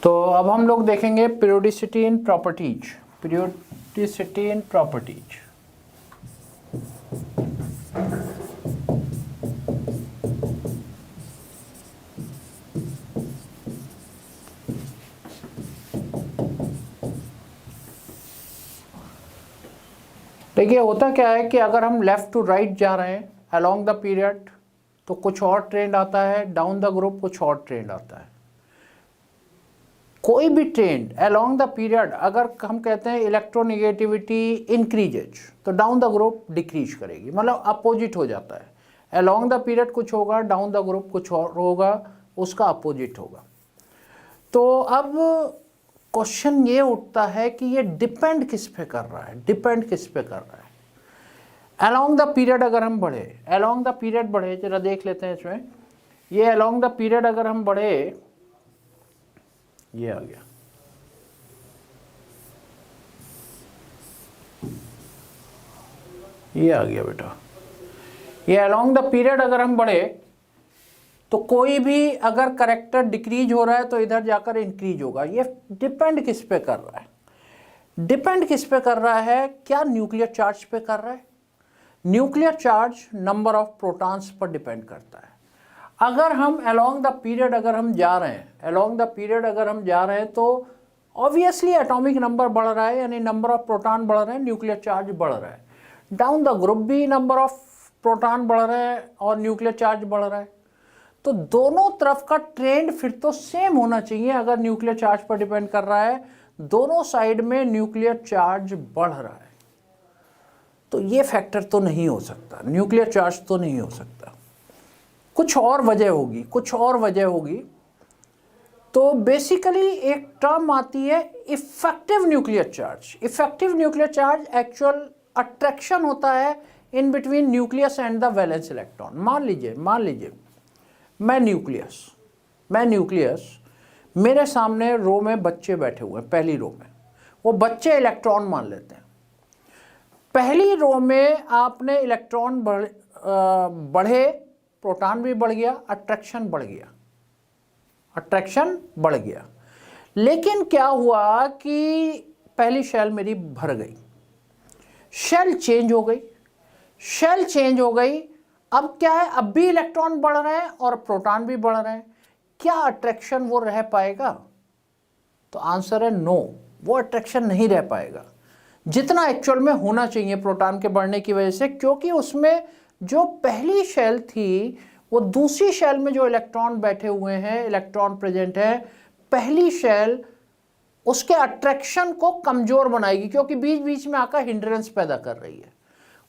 तो अब हम लोग देखेंगे पीरियोडिसिटी इन प्रॉपर्टीज। पीरियोडिसिटी इन प्रॉपर्टीज। देखिए होता क्या है कि अगर हम लेफ्ट टू राइट जा रहे हैं अलोंग द पीरियड तो कुछ और ट्रेंड आता है, डाउन द ग्रुप कुछ और ट्रेंड आता है। कोई भी ट्रेंड अलोंग द पीरियड अगर हम कहते हैं इलेक्ट्रोनेगेटिविटी इंक्रीजेज तो डाउन द ग्रुप डिक्रीज करेगी, मतलब अपोजिट हो जाता है। अलोंग द पीरियड कुछ होगा, डाउन द ग्रुप कुछ और होगा, उसका अपोजिट होगा। तो अब क्वेश्चन ये उठता है कि ये डिपेंड किस पे कर रहा है, डिपेंड किस पे कर रहा है। अलोंग द पीरियड अगर हम बढ़े, अलोंग द पीरियड बढ़े, जरा देख लेते हैं इसमें। ये अलोंग द पीरियड अगर हम बढ़े, ये आ गया, ये आ गया बेटा। ये अलोंग द पीरियड अगर हम बढ़े तो कोई भी अगर करेक्टर डिक्रीज हो रहा है तो इधर जाकर इंक्रीज होगा। ये डिपेंड किस पे कर रहा है, डिपेंड किस पे कर रहा है? क्या न्यूक्लियर चार्ज पे कर रहा है? Nuclear charge number of protons पर डिपेंड करता है। अगर हम अलोंग द पीरियड अगर हम जा रहे हैं, अलोंग द पीरियड अगर हम जा रहे हैं तो ऑब्वियसली एटॉमिक नंबर बढ़ रहा है, यानी नंबर ऑफ प्रोटॉन बढ़ रहे हैं, न्यूक्लियर चार्ज बढ़ रहा है। डाउन द ग्रुप भी नंबर ऑफ प्रोटॉन बढ़ रहे हैं और न्यूक्लियर चार्ज बढ़ रहा है। तो दोनों तरफ का ट्रेंड फिर तो सेम होना चाहिए। अगर न्यूक्लियर चार्ज पर डिपेंड कर रहा है, दोनों साइड में न्यूक्लियर चार्ज बढ़ रहा है, तो ये फैक्टर तो नहीं हो सकता, न्यूक्लियर चार्ज तो नहीं हो सकता। कुछ और वजह होगी, कुछ और वजह होगी। तो बेसिकली एक टर्म आती है effective nuclear charge. Effective nuclear charge actual attraction होता है in between nucleus and the valence electron. मान लीजिए मैं न्यूक्लियस, मेरे सामने रो में बच्चे बैठे हुए हैं, पहली रो में, वो बच्चे इलेक्ट्रॉन मान लेते हैं। पहली रो में आपने इलेक्ट्रॉन बढ़े, प्रोटॉन भी बढ़ गया, अट्रैक्शन बढ़ गया, अट्रैक्शन बढ़ गया। लेकिन क्या हुआ कि पहली शेल मेरी भर गई, शेल चेंज हो गई, शेल चेंज हो गई। अब क्या है, अब भी इलेक्ट्रॉन बढ़ रहे हैं और प्रोटॉन भी बढ़ रहे हैं। क्या अट्रैक्शन वो रह पाएगा? तो आंसर है नो, वो अट्रैक्शन नहीं रह पाएगा जितना एक्चुअल में होना चाहिए प्रोटॉन के बढ़ने की वजह से, क्योंकि उसमें जो पहली शेल थी वो दूसरी शेल में जो इलेक्ट्रॉन बैठे हुए हैं, इलेक्ट्रॉन प्रेजेंट है, पहली शेल उसके अट्रैक्शन को कमजोर बनाएगी, क्योंकि बीच बीच में आकर हिंड्रेंस पैदा कर रही है।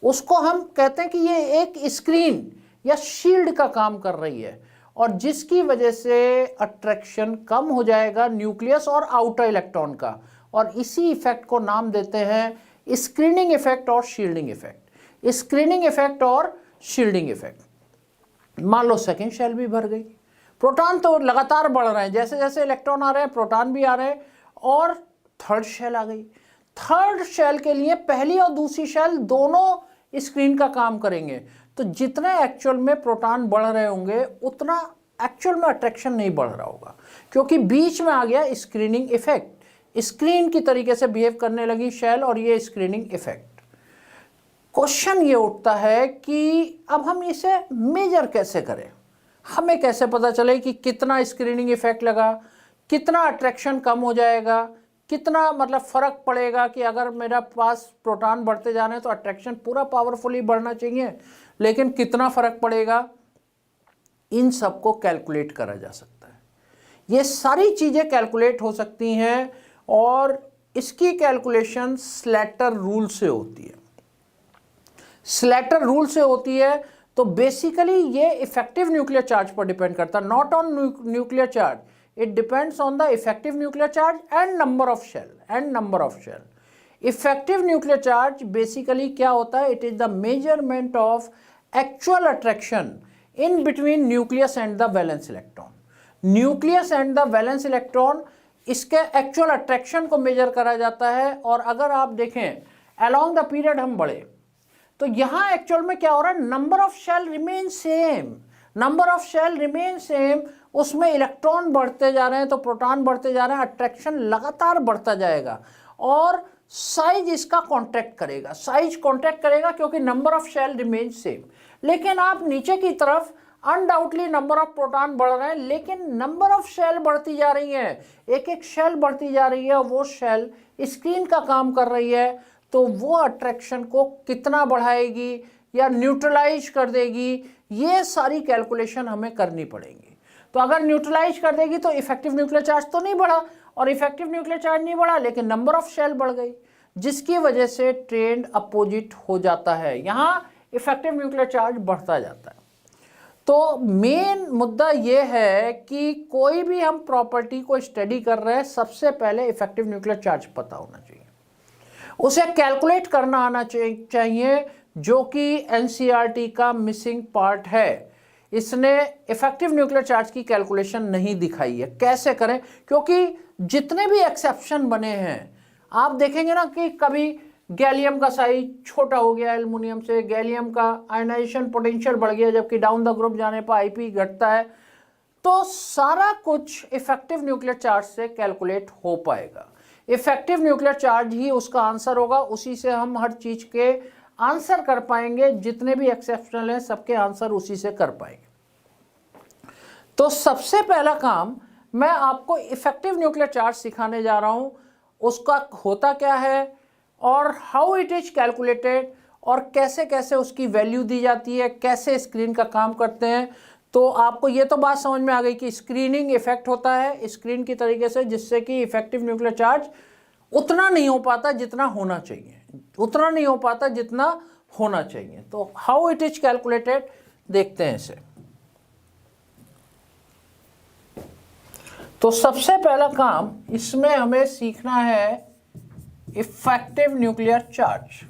उसको हम कहते हैं कि ये एक स्क्रीन या शील्ड का काम कर रही है, और जिसकी वजह से अट्रैक्शन कम हो जाएगा न्यूक्लियस और आउटर इलेक्ट्रॉन का, और इसी इफेक्ट को नाम देते हैं स्क्रीनिंग इफेक्ट और शील्डिंग इफेक्ट। स्क्रीनिंग इफेक्ट और शील्डिंग इफेक्ट। मान लो सेकेंड शेल भी भर गई, प्रोटॉन तो लगातार बढ़ रहे हैं, जैसे जैसे इलेक्ट्रॉन आ रहे हैं प्रोटॉन भी आ रहे हैं, और थर्ड शेल आ गई। थर्ड शेल के लिए पहली और दूसरी शेल दोनों स्क्रीन का काम करेंगे, तो जितने एक्चुअल में प्रोटॉन बढ़ रहे होंगे उतना एक्चुअल में अट्रैक्शन नहीं बढ़ रहा होगा, क्योंकि बीच में आ गया स्क्रीनिंग इफेक्ट। स्क्रीन की तरीके से बिहेव करने लगी शेल, और ये स्क्रीनिंग इफेक्ट। क्वेश्चन ये उठता है कि अब हम इसे मेजर कैसे करें, हमें कैसे पता चले कि कितना स्क्रीनिंग इफेक्ट लगा, कितना अट्रैक्शन कम हो जाएगा, कितना मतलब फ़र्क पड़ेगा कि अगर मेरा पास प्रोटॉन बढ़ते जा रहे हैं तो अट्रैक्शन पूरा पावरफुली बढ़ना चाहिए, लेकिन कितना फ़र्क पड़ेगा, इन सब को कैलकुलेट करा जा सकता है। ये सारी चीज़ें कैलकुलेट हो सकती हैं, और इसकी कैलकुलेशन स्लैटर रूल से होती है। स्लैटर रूल से होती है, तो बेसिकली ये इफेक्टिव न्यूक्लियर चार्ज पर डिपेंड करता है, not on nuclear charge. It depends on the effective nuclear charge and number of shell. Effective nuclear charge basically क्या होता है? It is the measurement of actual attraction in between nucleus and the valence electron. Nucleus and the valence electron इसके actual attraction को measure करा जाता है। और अगर आप देखें along the period हम बढ़े, तो यहाँ एक्चुअल में क्या हो रहा है, number of shell remain same, number of shell remain same, उसमें इलेक्ट्रॉन बढ़ते जा रहे हैं तो प्रोटॉन बढ़ते जा रहे हैं, अट्रैक्शन लगातार बढ़ता जाएगा और साइज इसका कॉन्ट्रैक्ट करेगा, साइज कॉन्ट्रैक्ट करेगा क्योंकि number of shell remain same. लेकिन आप नीचे की तरफ अनडाउटली नंबर ऑफ प्रोटॉन बढ़ रहे हैं, लेकिन नंबर ऑफ शेल बढ़ती जा रही है, एक एक शेल बढ़ती जा रही है, वो शेल स्क्रीन का काम कर रही है, तो वो अट्रैक्शन को कितना बढ़ाएगी या न्यूट्रलाइज कर देगी, ये सारी कैलकुलेशन हमें करनी पड़ेगी। तो अगर न्यूट्रलाइज कर देगी तो इफेक्टिव न्यूक्लियर चार्ज तो नहीं बढ़ा, और इफेक्टिव न्यूक्लियर चार्ज नहीं बढ़ा लेकिन नंबर ऑफ शेल बढ़ गई, जिसकी वजह से ट्रेंड अपोजिट हो जाता है, यहाँ इफेक्टिव न्यूक्लियर चार्ज बढ़ता जाता है। तो मेन मुद्दा ये है कि कोई भी हम प्रॉपर्टी को स्टडी कर रहे हैं, सबसे पहले इफेक्टिव न्यूक्लियर चार्ज पता होना चाहिए, उसे कैलकुलेट करना आना चाहिए, जो कि एनसीईआरटी का मिसिंग पार्ट है। इसने इफेक्टिव न्यूक्लियर चार्ज की कैलकुलेशन नहीं दिखाई है, कैसे करें, क्योंकि जितने भी एक्सेप्शन बने हैं आप देखेंगे ना कि कभी गैलियम का साइज छोटा हो गया एल्युमिनियम से, गैलियम का आयनाइजेशन पोटेंशियल बढ़ गया जबकि डाउन द ग्रुप जाने पर आईपी घटता है, तो सारा कुछ इफेक्टिव न्यूक्लियर चार्ज से कैलकुलेट हो पाएगा। इफेक्टिव न्यूक्लियर चार्ज ही उसका आंसर होगा, उसी से हम हर चीज के आंसर कर पाएंगे, जितने भी एक्सेप्शनल हैं सबके आंसर उसी से कर पाएंगे। तो सबसे पहला काम मैं आपको इफेक्टिव न्यूक्लियर चार्ज सिखाने जा रहा हूं, उसका होता क्या है और हाउ इट इज कैलकुलेटेड, और कैसे कैसे उसकी वैल्यू दी जाती है, कैसे स्क्रीन का काम करते हैं। तो आपको ये तो बात समझ में आ गई कि स्क्रीनिंग इफेक्ट होता है स्क्रीन की तरीके से, जिससे कि इफेक्टिव न्यूक्लियर चार्ज उतना नहीं हो पाता जितना होना चाहिए, उतना नहीं हो पाता जितना होना चाहिए। तो हाउ इट इज कैलकुलेटेड देखते हैं इसे। तो सबसे पहला काम इसमें हमें सीखना है इफेक्टिव न्यूक्लियर चार्ज।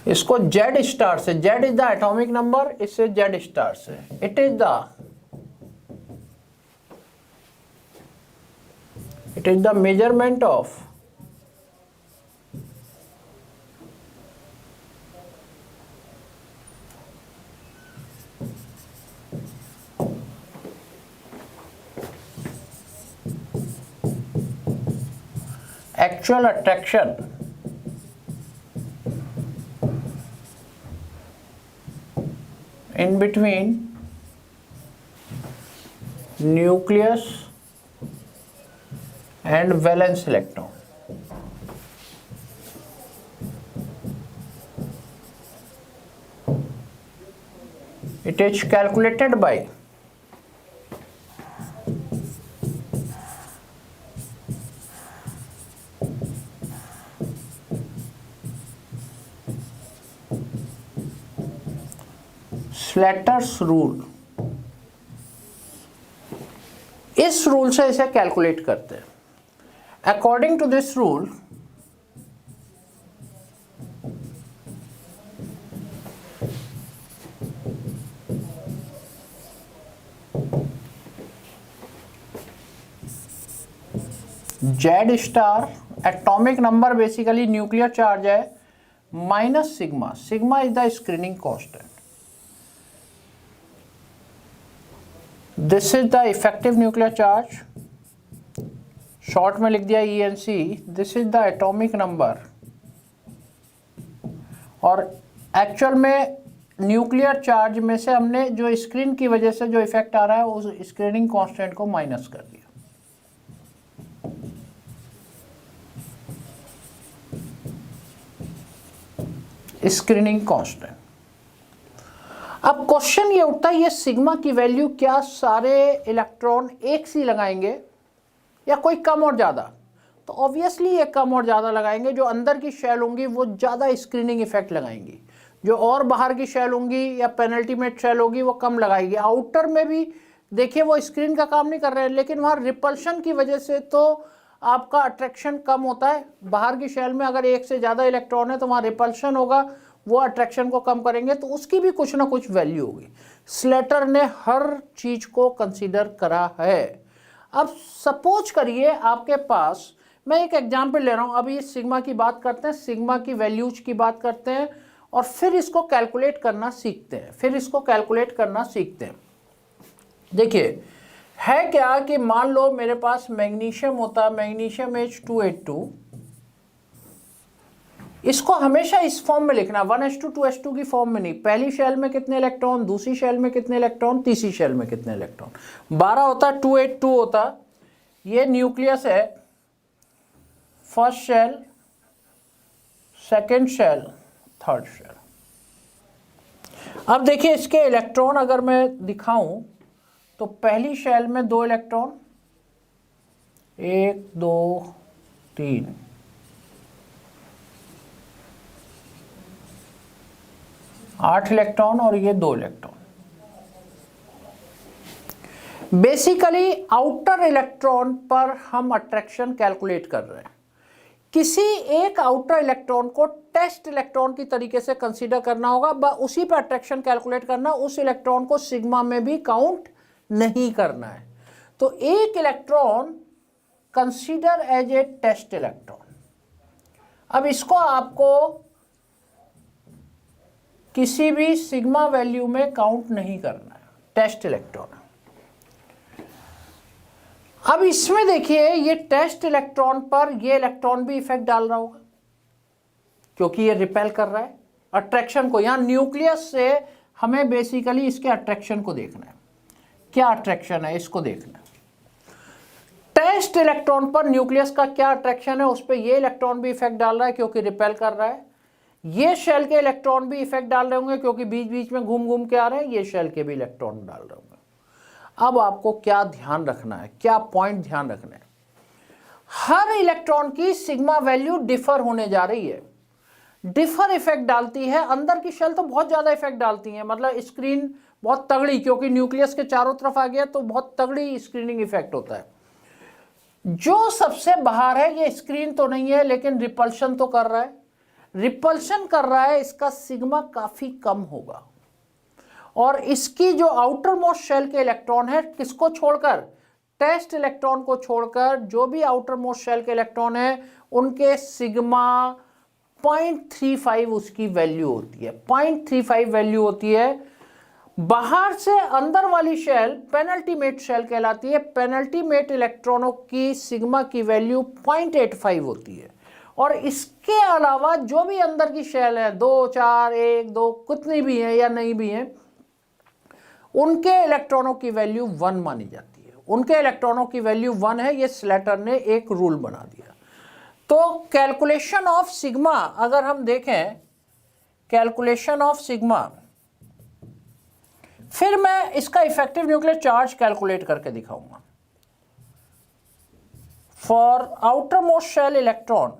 इसको जेड स्टार से, Z is the atomic number, इससे जेड स्टार से it is the measurement of actual attraction in between nucleus and valence electron. It is calculated by Slater's rule. इस rule से इसे calculate करते हैं। According to this rule Z star atomic number basically nuclear charge है minus sigma, sigma is the screening constant. This is the effective nuclear charge, short में लिख दिया ENC। This is the atomic number, और actual में nuclear charge में से हमने जो स्क्रीन की वजह से जो इफेक्ट आ रहा है उस स्क्रीनिंग कांस्टेंट को माइनस कर दिया। Screening constant. अब क्वेश्चन ये उठता है, ये सिग्मा की वैल्यू क्या सारे इलेक्ट्रॉन एक सी लगाएंगे या कोई कम और ज़्यादा? तो ऑब्वियसली ये कम और ज़्यादा लगाएंगे। जो अंदर की शेल होंगी वो ज़्यादा स्क्रीनिंग इफेक्ट लगाएंगी, जो और बाहर की शेल होंगी या पेनल्टीमेट शेल होगी वो कम लगाएगी। आउटर में भी देखिए वो स्क्रीन का काम नहीं कर रहे हैं, लेकिन वहाँ रिपल्शन की वजह से तो आपका अट्रैक्शन कम होता है। बाहर की शेल में अगर एक से ज़्यादा इलेक्ट्रॉन है तो वहाँ रिपल्शन होगा, वो अट्रैक्शन को कम करेंगे, तो उसकी भी कुछ ना कुछ वैल्यू होगी। स्लेटर ने हर चीज़ को कंसीडर करा है। अब सपोज करिए आपके पास मैं एक एग्जाम्पल ले रहा हूँ, अभी सिग्मा की बात करते हैं, सिग्मा की वैल्यूज की बात करते हैं और फिर इसको कैलकुलेट करना सीखते हैं, देखिए है क्या कि मान लो मेरे पास मैग्नीशियम होता, मैग्नीशियम H282, इसको हमेशा इस फॉर्म में लिखना, 1s2 2s2 की फॉर्म में नहीं, पहली शेल में कितने इलेक्ट्रॉन, दूसरी शेल में कितने इलेक्ट्रॉन, तीसरी शेल में कितने इलेक्ट्रॉन, 12 होता, 282 होता, ये न्यूक्लियस है, first shell, second shell, third shell. अब देखिए इसके इलेक्ट्रॉन अगर मैं दिखाऊं तो पहली शेल में 2 इलेक्ट्रॉन, 1 2 3, 8 इलेक्ट्रॉन और ये 2 इलेक्ट्रॉन। बेसिकली आउटर इलेक्ट्रॉन पर हम अट्रैक्शन कैलकुलेट कर रहे हैं। किसी एक आउटर इलेक्ट्रॉन को टेस्ट इलेक्ट्रॉन की तरीके से कंसीडर करना होगा, उसी पर अट्रैक्शन कैलकुलेट करना, उस इलेक्ट्रॉन को सिग्मा में भी काउंट नहीं करना है। तो एक electron consider as a test electron. अब इसको आपको किसी भी सिग्मा वैल्यू में काउंट नहीं करना है, टेस्ट इलेक्ट्रॉन। अब इसमें देखिए ये टेस्ट इलेक्ट्रॉन पर ये इलेक्ट्रॉन भी इफेक्ट डाल रहा होगा क्योंकि ये रिपेल कर रहा है अट्रैक्शन को। यहां न्यूक्लियस से हमें बेसिकली इसके अट्रैक्शन को देखना है, क्या अट्रैक्शन है इसको देखना है। टेस्ट इलेक्ट्रॉन पर न्यूक्लियस का क्या अट्रैक्शन है, उस पर ये इलेक्ट्रॉन भी इफेक्ट डाल रहा है क्योंकि रिपेल कर रहा है। ये शेल के इलेक्ट्रॉन भी इफेक्ट डाल रहे होंगे क्योंकि बीच बीच में घूम घूम के आ रहे हैं, ये शेल के भी इलेक्ट्रॉन डाल रहे होंगे। अब आपको क्या ध्यान रखना है, क्या पॉइंट ध्यान रखना है, हर इलेक्ट्रॉन की सिग्मा वैल्यू डिफर होने जा रही है, डिफर इफेक्ट डालती है। अंदर की शेल तो बहुत ज्यादा इफेक्ट डालती है, मतलब स्क्रीन बहुत तगड़ी, क्योंकि न्यूक्लियस के चारों तरफ आ गया तो बहुत तगड़ी स्क्रीनिंग इफेक्ट होता है। जो सबसे बाहर है ये स्क्रीन तो नहीं है लेकिन रिपल्शन तो कर रहा है, रिपल्शन कर रहा है, इसका सिग्मा काफी कम होगा। और इसकी जो आउटर मोस्ट शेल के इलेक्ट्रॉन है, किसको छोड़कर, टेस्ट इलेक्ट्रॉन को छोड़कर जो भी आउटर मोस्ट शेल के इलेक्ट्रॉन है उनके सिग्मा 0.35 उसकी वैल्यू होती है, 0.35 वैल्यू होती है। बाहर से अंदर वाली शेल पेनल्टीमेट शेल कहलाती है, पेनल्टीमेट इलेक्ट्रॉनों की सिग्मा की वैल्यू 0.85 होती है। और इसके अलावा जो भी अंदर की शेल है, 2 4 1 2 कितनी भी है या नहीं भी है, उनके इलेक्ट्रॉनों की वैल्यू 1 मानी जाती है, उनके इलेक्ट्रॉनों की वैल्यू 1 है। ये स्लेटर ने एक रूल बना दिया। तो कैलकुलेशन ऑफ सिग्मा अगर हम देखें, कैलकुलेशन ऑफ सिग्मा, फिर मैं इसका इफेक्टिव न्यूक्लियर चार्ज कैलकुलेट करके दिखाऊंगा। For outermost shell electron,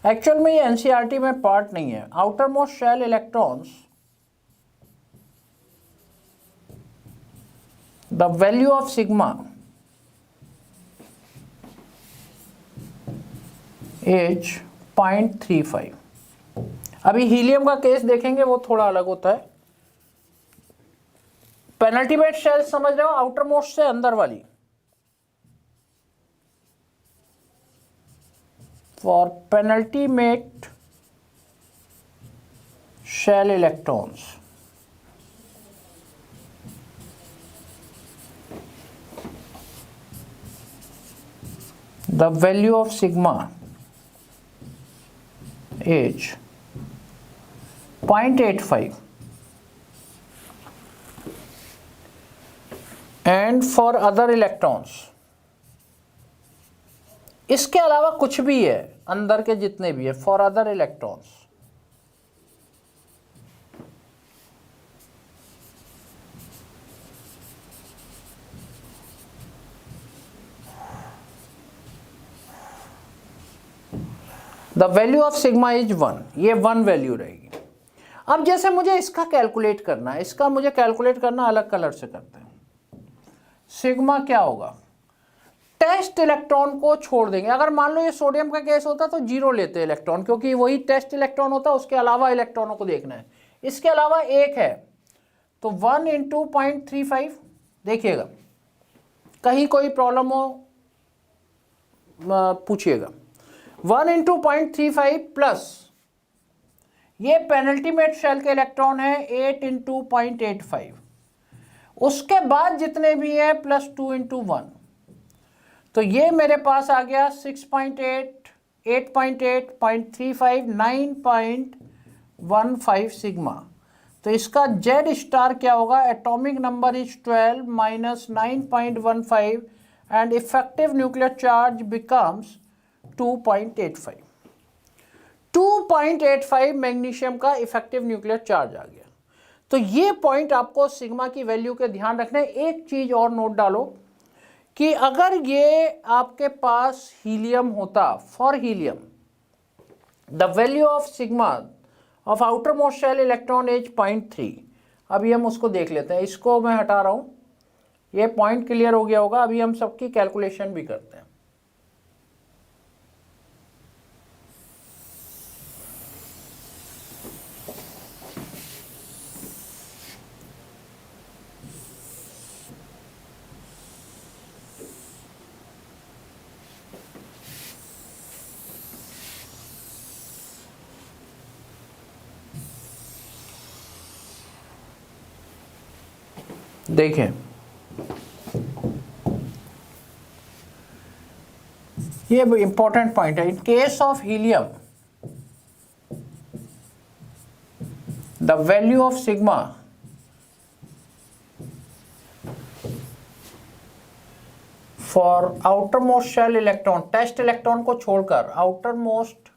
actual में ये एनसीईआरटी में पार्ट नहीं है, outermost shell electrons, the value of sigma is 0.35। अभी हीलियम का केस देखेंगे, वो थोड़ा अलग होता है। पेनल्टीमेट शेल समझ रहे हो, आउटर मोस्ट से अंदर वाली। For penultimate shell electrons, the value of sigma is 0.85 and for other electrons, इसके अलावा कुछ भी है अंदर के जितने भी है, for other electrons the value of sigma is 1, ये 1 वैल्यू रहेगी। अब जैसे मुझे इसका कैलकुलेट करना है, इसका मुझे कैलकुलेट करना अलग कलर से करते हैं। सिग्मा क्या होगा, टेस्ट इलेक्ट्रॉन को छोड़ देंगे। अगर मान लो ये सोडियम का केस होता तो 0 लेते इलेक्ट्रॉन, क्योंकि वही टेस्ट इलेक्ट्रॉन होता, उसके अलावा इलेक्ट्रॉनों को देखना है। इसके अलावा 1 है तो 1 × 0.35, देखिएगा कहीं कोई प्रॉब्लम हो पूछिएगा। 1 इंटू 0.35 प्लस ये पेनल्टीमेट शेल के इलेक्ट्रॉन है 8 इंटू 0.85, उसके बाद जितने भी है प्लस 2 इंटू 1, तो ये मेरे पास आ गया 6.8, 8.8, 0.35, 9.15 सिग्मा। तो इसका जेड स्टार क्या होगा, atomic number is 12 minus 9.15 and effective nuclear charge becomes 2.85। 2.85 magnesium का इफेक्टिव न्यूक्लियर चार्ज आ गया। तो ये पॉइंट आपको सिग्मा की वैल्यू के ध्यान रखना है। एक चीज और नोट डालो कि अगर ये आपके पास हीलियम होता, for helium the value of sigma of outermost shell electron is 0.3। अभी हम उसको देख लेते हैं, इसको मैं हटा रहा हूं, ये पॉइंट क्लियर हो गया होगा। अभी हम सबकी कैलकुलेशन भी करते हैं। देखें, ये इंपॉर्टेंट पॉइंट है। In case of helium the value of sigma for outermost shell electron, test electron को छोड़कर outermost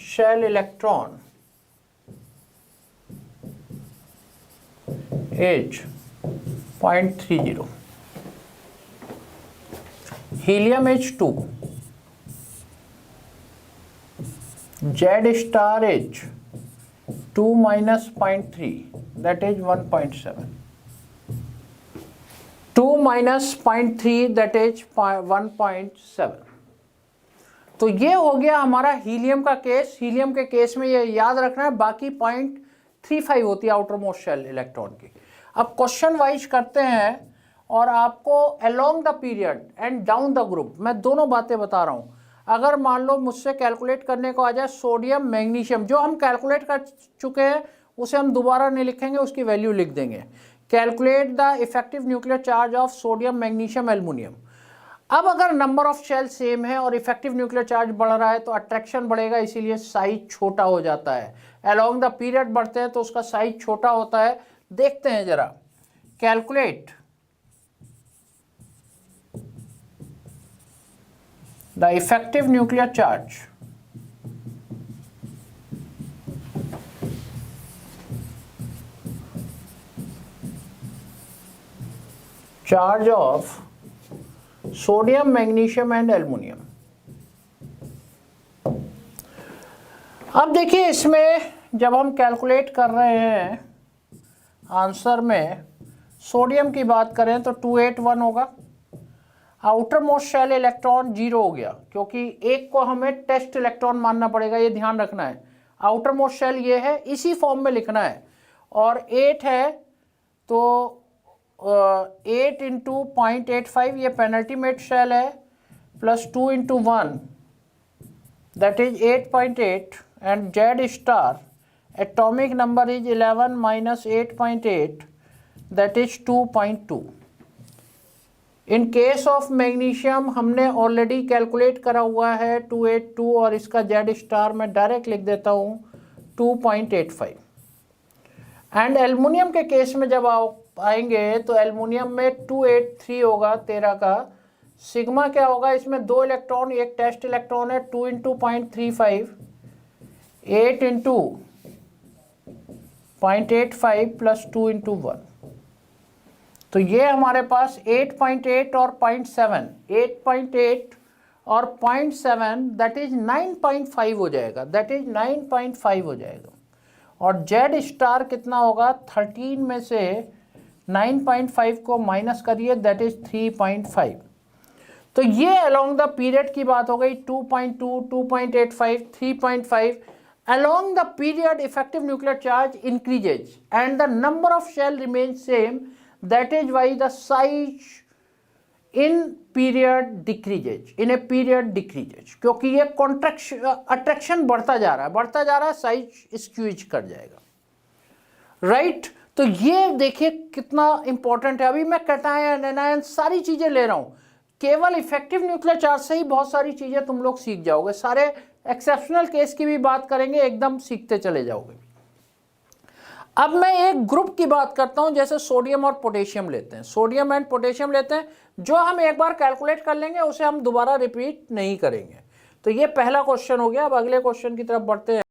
shell electron is 0.30, helium is 2, Z star is 2 minus 0.3, that is 1.7, 2 minus 0.3 that is 1.7। तो ये हो गया हमारा helium का case. Helium के case में ये याद रखना है, बाकी 0.35 होती है आउटर मोस्ट शेल इलेक्ट्रॉन की। अब क्वेश्चन वाइज करते हैं और आपको along the period and down the group मैं दोनों बातें बता रहा हूं। अगर मान लो मुझसे कैलकुलेट करने को आ जाए सोडियम मैग्नीशियम, जो हम कैलकुलेट कर चुके हैं उसे हम दोबारा नहीं लिखेंगे, उसकी वैल्यू लिख देंगे। Calculate the effective nuclear charge of sodium magnesium aluminium. अब अगर नंबर ऑफ शेल सेम है और इफेक्टिव न्यूक्लियर चार्ज बढ़ रहा है तो अट्रैक्शन बढ़ेगा, इसीलिए साइज छोटा हो जाता है। अलोंग द पीरियड बढ़ते हैं तो उसका साइज छोटा होता है। देखते हैं जरा, calculate the effective nuclear charge of sodium magnesium and aluminium. अब देखिए, इसमें जब हम कैलकुलेट कर रहे हैं आंसर में सोडियम की बात करें तो 281 होगा। आउटर मोस्ट शेल इलेक्ट्रॉन 0 हो गया, क्योंकि एक को हमें टेस्ट इलेक्ट्रॉन मानना पड़ेगा, ये ध्यान रखना है। आउटर मोस्ट शेल ये है, इसी फॉर्म में लिखना है। और 8 है तो 8 इंटू 0.85 ये पेनल्टीमेट शेल है, plus 2 into 1 that is 8.8 and Z star atomic number is 11 minus 8.8 that is 2.2। in case of magnesium हमने ऑलरेडी कैलकुलेट करा हुआ है 282 और इसका जेड स्टार मैं डायरेक्ट लिख देता हूँ 2.85। एंड एल्युमिनियम के केस में जब आएंगे तो एल्युमिनियम में 283 होगा 13 का। सिग्मा क्या होगा, इसमें 2 इलेक्ट्रॉन, एक टेस्ट इलेक्ट्रॉन है, 2 इंटू 0.35, 8 इंटू 0.85 प्लस 2 इंटू 1। तो ये हमारे पास 8.8 और 0.7, 8.8 और 0.7 दैट इज 9.5 हो जाएगा, दैट इज 9.5 हो जाएगा। और जेड स्टार कितना होगा, 13 में से 9.5 को माइनस करिए, दैट इज 3.5। तो ये अलोंग द पीरियड की बात हो गई, 2.2, 2.85, 3.5। Along the period, effective nuclear charge increases and the number of shell remains same. That is why the size in period decreases, in a period decreases, क्योंकि ये contraction attraction बढ़ता जा रहा है, साइज स्क्यूज कर जाएगा, राइट। तो ये देखिए कितना इंपॉर्टेंट है। अभी मैं कैटायन एनायन सारी चीजें ले रहा हूं, केवल इफेक्टिव न्यूक्लियर चार्ज से ही बहुत सारी चीजें तुम लोग सीख जाओगे, सारे एक्सेप्शनल केस की भी बात करेंगे, एकदम सीखते चले जाओगे। अब मैं एक ग्रुप की बात करता हूं, जैसे सोडियम और पोटेशियम लेते हैं, सोडियम एंड पोटेशियम लेते हैं, जो हम एक बार कैलकुलेट कर लेंगे उसे हम दोबारा रिपीट नहीं करेंगे। तो ये पहला क्वेश्चन हो गया। अब अगले क्वेश्चन की तरफ बढ़ते हैं।